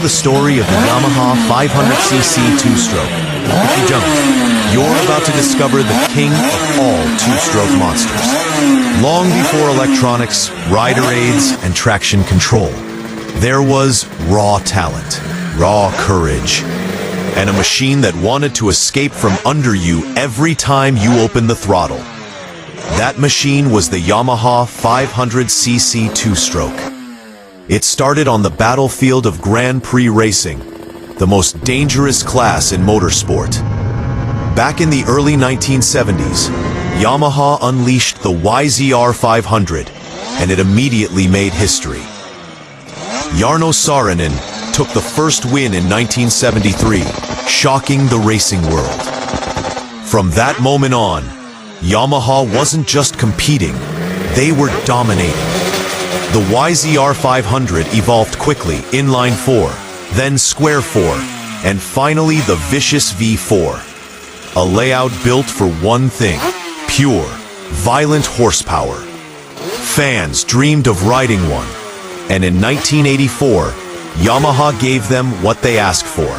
the story of the Yamaha 500cc two-stroke? If you don't, you're about to discover the king of all two-stroke monsters. Long before electronics, rider aids, and traction control, there was raw talent, raw courage, and a machine that wanted to escape from under you every time you opened the throttle. That machine was the Yamaha 500cc two-stroke. It started on the battlefield of Grand Prix racing, the most dangerous class in motorsport. Back in the early 1970s, Yamaha unleashed the YZR 500, and it immediately made history. Jarno Saarinen took the first win in 1973, shocking the racing world. From that moment on, Yamaha wasn't just competing, they were dominating. The YZR 500 evolved quickly, inline 4, then square 4, and finally the vicious V4. A layout built for one thing, pure, violent horsepower. Fans dreamed of riding one, and in 1984, Yamaha gave them what they asked for.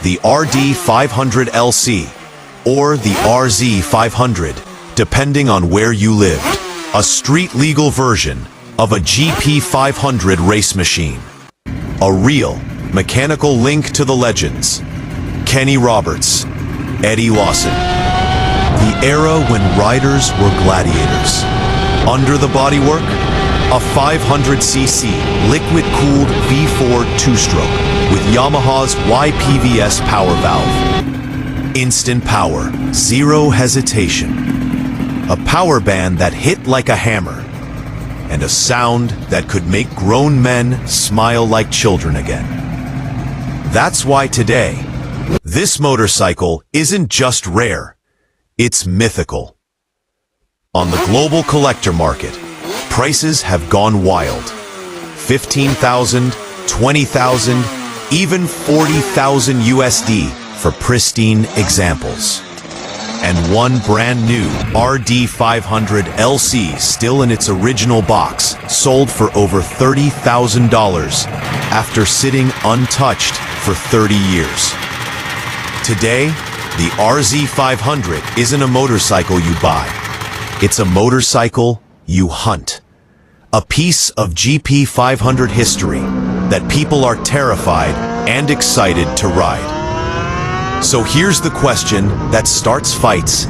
The RD 500 LC, or the RZ 500, depending on where you lived. A street-legal version of a GP 500 race machine. A real, mechanical link to the legends. Kenny Roberts, Eddie Lawson. The era when riders were gladiators. Under the bodywork, a 500cc liquid-cooled V4 two-stroke with Yamaha's YPVS power valve. Instant power, zero hesitation. A power band that hit like a hammer. And a sound that could make grown men smile like children again. That's why today, this motorcycle isn't just rare, it's mythical. On the global collector market, prices have gone wild. 15,000, 20,000, even 40,000 USD for pristine examples. And one brand new RD 500 LC still in its original box, sold for over $30,000 after sitting untouched for 30 years. Today, the RZ 500 isn't a motorcycle you buy. It's a motorcycle you hunt. A piece of GP 500 history that people are terrified and excited to ride. So here's the question that starts fights